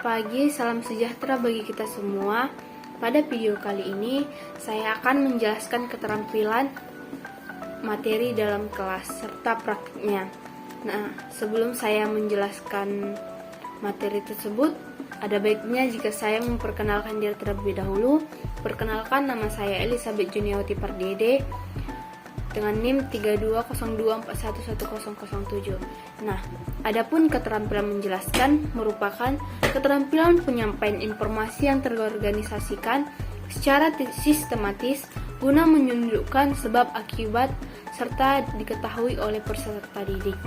pagi, salam sejahtera bagi kita semua. Pada video kali ini, saya akan menjelaskan keterampilan materi dalam kelas serta praktiknya. Nah, sebelum saya menjelaskan materi tersebut, ada baiknya jika saya memperkenalkan diri terlebih dahulu. Perkenalkan, nama saya Elizabeth Juniawati Pardede dengan NIM 3202411007. Nah, adapun keterampilan menjelaskan merupakan keterampilan penyampaian informasi yang terorganisasikan secara sistematis guna menunjukkan sebab akibat serta diketahui oleh peserta didik.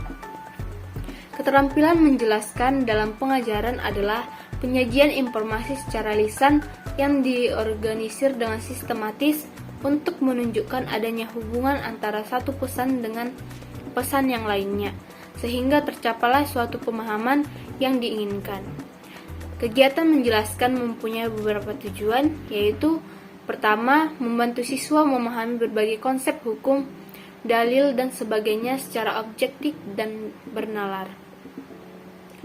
Keterampilan menjelaskan dalam pengajaran adalah penyajian informasi secara lisan yang diorganisir dengan sistematis untuk menunjukkan adanya hubungan antara satu pesan dengan pesan yang lainnya, sehingga tercapailah suatu pemahaman yang diinginkan. Kegiatan menjelaskan mempunyai beberapa tujuan, yaitu pertama, membantu siswa memahami berbagai konsep hukum, dalil, dan sebagainya secara objektif dan bernalar.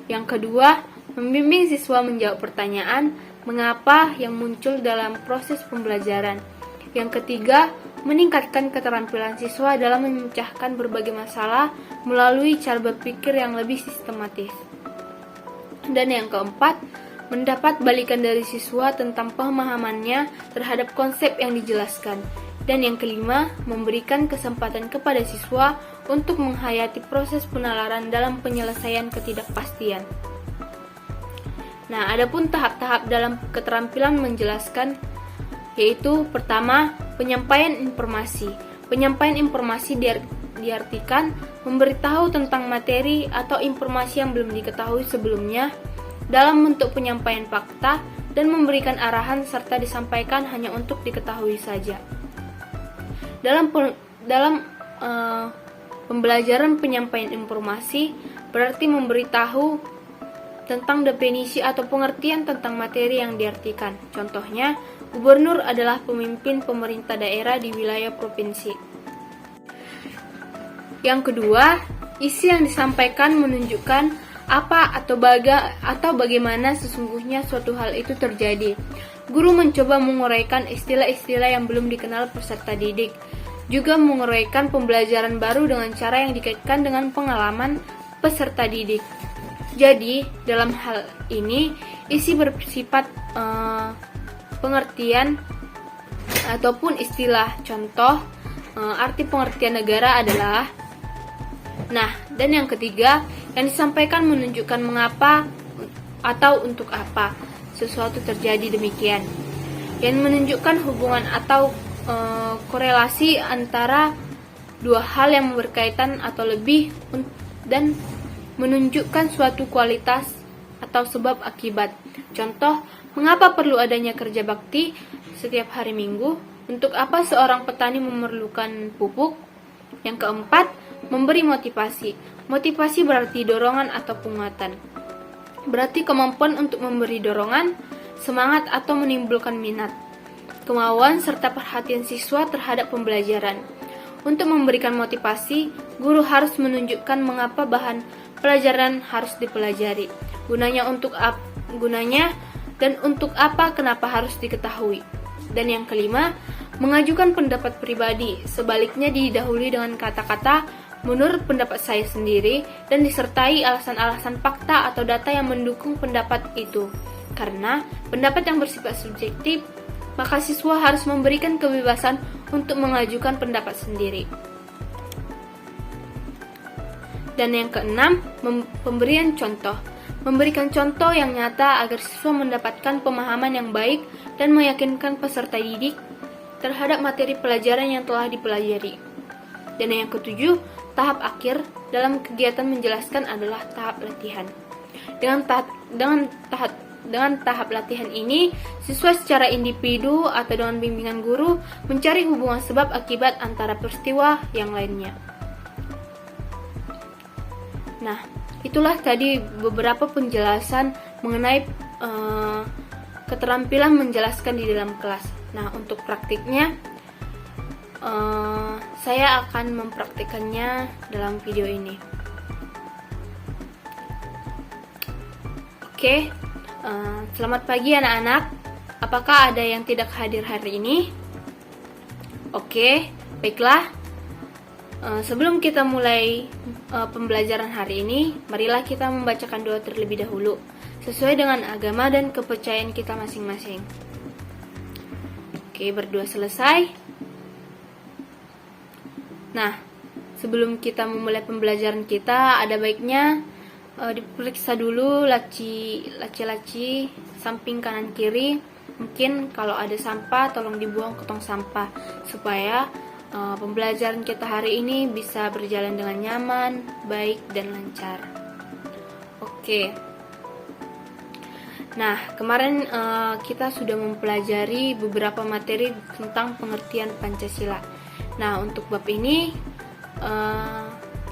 Yang kedua, membimbing siswa menjawab pertanyaan mengapa yang muncul dalam proses pembelajaran. Yang ketiga, meningkatkan keterampilan siswa dalam memecahkan berbagai masalah melalui cara berpikir yang lebih sistematis. Dan yang keempat, mendapat balikan dari siswa tentang pemahamannya terhadap konsep yang dijelaskan. Dan yang kelima, memberikan kesempatan kepada siswa untuk menghayati proses penalaran dalam penyelesaian ketidakpastian. Nah, adapun tahap-tahap dalam keterampilan menjelaskan, yaitu pertama, penyampaian informasi. Penyampaian informasi diartikan memberitahu tentang materi atau informasi yang belum diketahui sebelumnya dalam bentuk penyampaian fakta dan memberikan arahan serta disampaikan hanya untuk diketahui saja. Dalam pembelajaran penyampaian informasi berarti memberitahu tentang definisi atau pengertian tentang materi yang diartikan. Contohnya, gubernur adalah pemimpin pemerintah daerah di wilayah provinsi. Yang kedua, isi yang disampaikan menunjukkan apa atau bagaimana sesungguhnya suatu hal itu terjadi. Guru mencoba menguraikan istilah-istilah yang belum dikenal peserta didik, juga menguraikan pembelajaran baru dengan cara yang dikaitkan dengan pengalaman peserta didik. Jadi, dalam hal ini, isi bersifat pengertian ataupun istilah. Contoh, arti pengertian negara adalah. Nah, dan yang ketiga, yang disampaikan menunjukkan mengapa atau untuk apa sesuatu terjadi demikian. Yang menunjukkan hubungan atau korelasi antara dua hal yang berkaitan atau lebih dan menunjukkan suatu kualitas atau sebab akibat. Contoh, mengapa perlu adanya kerja bakti setiap hari Minggu? Untuk apa seorang petani memerlukan pupuk? Yang keempat, memberi motivasi. Motivasi berarti dorongan atau penguatan. Berarti kemampuan untuk memberi dorongan, semangat atau menimbulkan minat, kemauan serta perhatian siswa terhadap pembelajaran. Untuk memberikan motivasi, guru harus menunjukkan mengapa bahan pelajaran harus dipelajari, gunanya dan untuk apa kenapa harus diketahui. Dan yang kelima, mengajukan pendapat pribadi, sebaliknya didahului dengan kata-kata menurut pendapat saya sendiri dan disertai alasan-alasan fakta atau data yang mendukung pendapat itu. Karena pendapat yang bersifat subjektif, maka siswa harus memberikan kebebasan untuk mengajukan pendapat sendiri. Dan yang keenam, pemberian contoh. Memberikan contoh yang nyata agar siswa mendapatkan pemahaman yang baik dan meyakinkan peserta didik terhadap materi pelajaran yang telah dipelajari. Dan yang ketujuh, tahap akhir dalam kegiatan menjelaskan adalah tahap latihan. Dengan tahap latihan ini, siswa secara individu atau dengan bimbingan guru mencari hubungan sebab akibat antara peristiwa yang lainnya. Nah, itulah tadi beberapa penjelasan mengenai keterampilan menjelaskan di dalam kelas. Nah, untuk praktiknya, saya akan mempraktikkannya dalam video ini. Oke, Selamat pagi anak-anak. Apakah ada yang tidak hadir hari ini? Oke, baiklah. Sebelum kita mulai pembelajaran hari ini, marilah kita membacakan doa terlebih dahulu, sesuai dengan agama dan kepercayaan kita masing-masing. Oke, berdoa selesai. Nah, sebelum kita memulai pembelajaran kita, ada baiknya diperiksa dulu laci-laci samping kanan kiri. Mungkin kalau ada sampah, tolong dibuang ke tong sampah supaya pembelajaran kita hari ini bisa berjalan dengan nyaman, baik, dan lancar. Oke. Nah, kemarin kita sudah mempelajari beberapa materi tentang pengertian Pancasila. Nah, untuk bab ini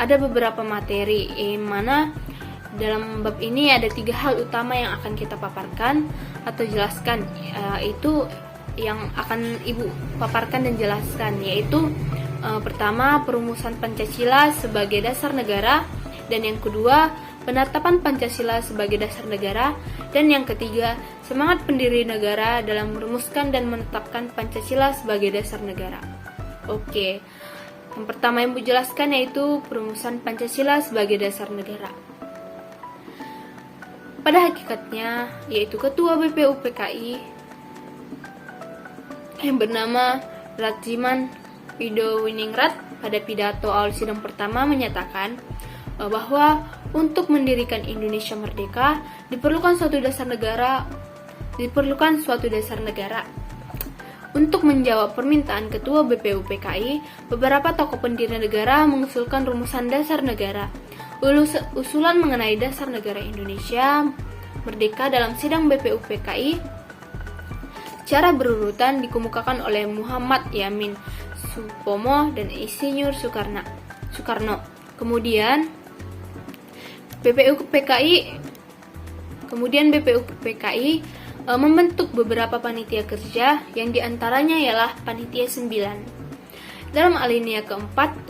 ada beberapa materi, mana dalam bab ini ada 3 hal utama yang akan kita paparkan atau jelaskan, itu yang akan Ibu paparkan dan jelaskan, yaitu pertama, perumusan Pancasila sebagai dasar negara, dan yang kedua, penetapan Pancasila sebagai dasar negara, dan yang ketiga, semangat pendiri negara dalam merumuskan dan menetapkan Pancasila sebagai dasar negara. Oke, yang pertama yang Ibu jelaskan yaitu perumusan Pancasila sebagai dasar negara. Pada hakikatnya, yaitu Ketua BPUPKI yang bernama Radziman Widowiningrat pada pidato awal sidang pertama menyatakan bahwa untuk mendirikan Indonesia merdeka diperlukan suatu dasar negara. Untuk menjawab permintaan Ketua BPUPKI, beberapa tokoh pendiri negara mengusulkan rumusan dasar negara. Usulan mengenai dasar negara Indonesia merdeka dalam sidang BPUPKI secara berurutan dikemukakan oleh Muhammad Yamin Supomo dan Insinyur Soekarno. Kemudian BPUPKI membentuk beberapa panitia kerja yang diantaranya ialah Panitia 9. Dalam alinea keempat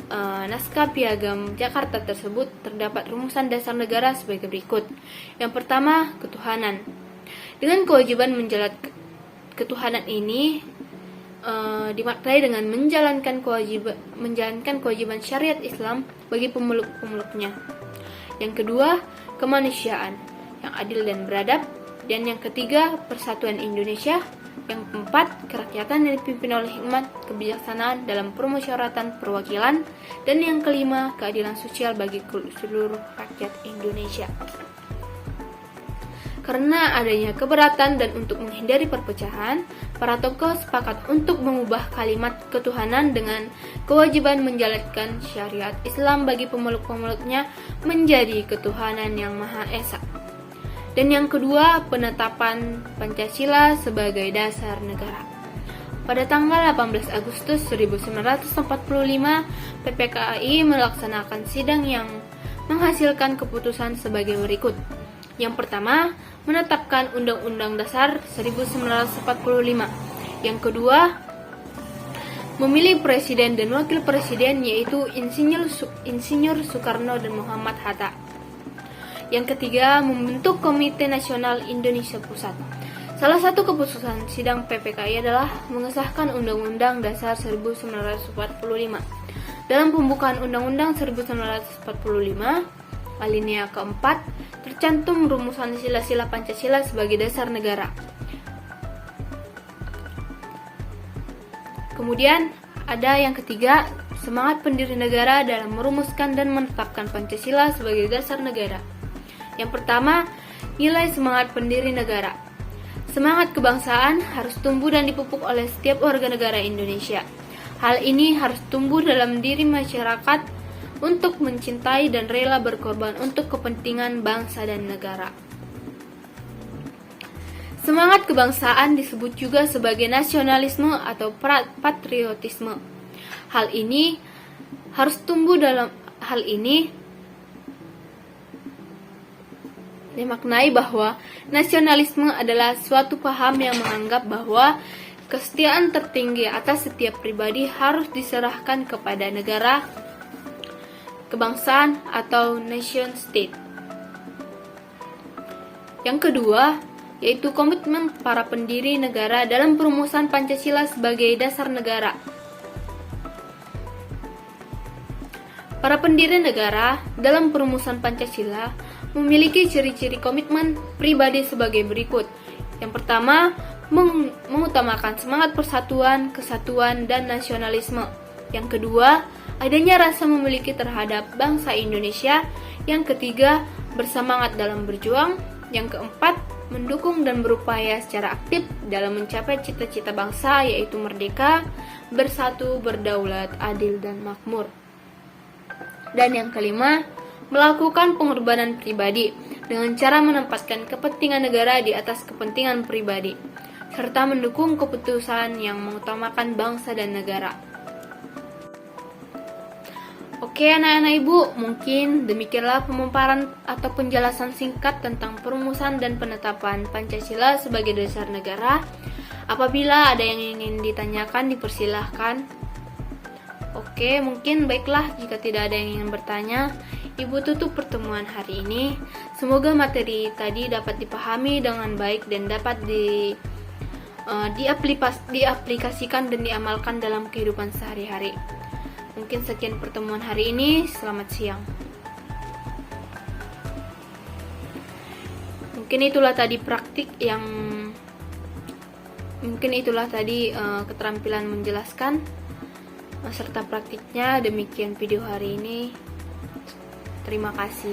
naskah Piagam Jakarta tersebut terdapat rumusan dasar negara sebagai berikut. Yang pertama, ketuhanan. Dengan kewajiban ketuhanan ini dimaknai dengan menjalankan kewajiban syariat Islam bagi pemeluk-pemeluknya. Yang kedua, kemanusiaan yang adil dan beradab, dan yang ketiga, persatuan Indonesia. Yang keempat, kerakyatan yang dipimpin oleh hikmat kebijaksanaan dalam permusyawaratan perwakilan, dan yang kelima, keadilan sosial bagi seluruh rakyat Indonesia. Karena adanya keberatan dan untuk menghindari perpecahan, para tokoh sepakat untuk mengubah kalimat ketuhanan dengan kewajiban menjalankan syariat Islam bagi pemeluk-pemeluknya menjadi ketuhanan yang Maha Esa. Dan yang kedua, penetapan Pancasila sebagai dasar negara. Pada tanggal 18 Agustus 1945, PPKI melaksanakan sidang yang menghasilkan keputusan sebagai berikut. Yang pertama, menetapkan Undang-Undang Dasar 1945. Yang kedua, memilih presiden dan wakil presiden, yaitu Insinyur Soekarno dan Muhammad Hatta. Yang ketiga, membentuk Komite Nasional Indonesia Pusat. Salah satu keputusan sidang PPKI adalah mengesahkan Undang-Undang Dasar 1945. Dalam pembukaan Undang-Undang 1945, alinea keempat, tercantum rumusan sila-sila Pancasila sebagai dasar negara. Kemudian ada yang ketiga, semangat pendiri negara dalam merumuskan dan menetapkan Pancasila sebagai dasar negara. Yang pertama, nilai semangat pendiri negara. Semangat kebangsaan harus tumbuh dan dipupuk oleh setiap warga negara Indonesia. Hal ini harus tumbuh dalam diri masyarakat untuk mencintai dan rela berkorban untuk kepentingan bangsa dan negara. Semangat kebangsaan disebut juga sebagai nasionalisme atau patriotisme. Hal ini harus tumbuh dalam hal ini dimaknai bahwa nasionalisme adalah suatu paham yang menganggap bahwa kesetiaan tertinggi atas setiap pribadi harus diserahkan kepada negara, kebangsaan atau nation state. Yang kedua, yaitu komitmen para pendiri negara dalam perumusan Pancasila sebagai dasar negara. Para pendiri negara dalam perumusan Pancasila memiliki ciri-ciri komitmen pribadi sebagai berikut. Yang pertama, mengutamakan semangat persatuan, kesatuan, dan nasionalisme. Yang kedua, adanya rasa memiliki terhadap bangsa Indonesia. Yang ketiga, bersemangat dalam berjuang. Yang keempat, mendukung dan berupaya secara aktif dalam mencapai cita-cita bangsa, yaitu merdeka, bersatu, berdaulat, adil, dan makmur. Dan yang kelima, melakukan pengorbanan pribadi dengan cara menempatkan kepentingan negara di atas kepentingan pribadi, serta mendukung keputusan yang mengutamakan bangsa dan negara. Oke anak-anak ibu, mungkin demikianlah pemaparan atau penjelasan singkat tentang perumusan dan penetapan Pancasila sebagai dasar negara. Apabila ada yang ingin ditanyakan, dipersilahkan. Oke, mungkin baiklah jika tidak ada yang ingin bertanya. Ibu tutup pertemuan hari ini. Semoga materi tadi dapat dipahami dengan baik dan dapat diaplikasikan dan diamalkan dalam kehidupan sehari-hari. Mungkin sekian pertemuan hari ini. Selamat siang. Mungkin itulah tadi keterampilan menjelaskan serta praktiknya. Demikian video hari ini. Terima kasih.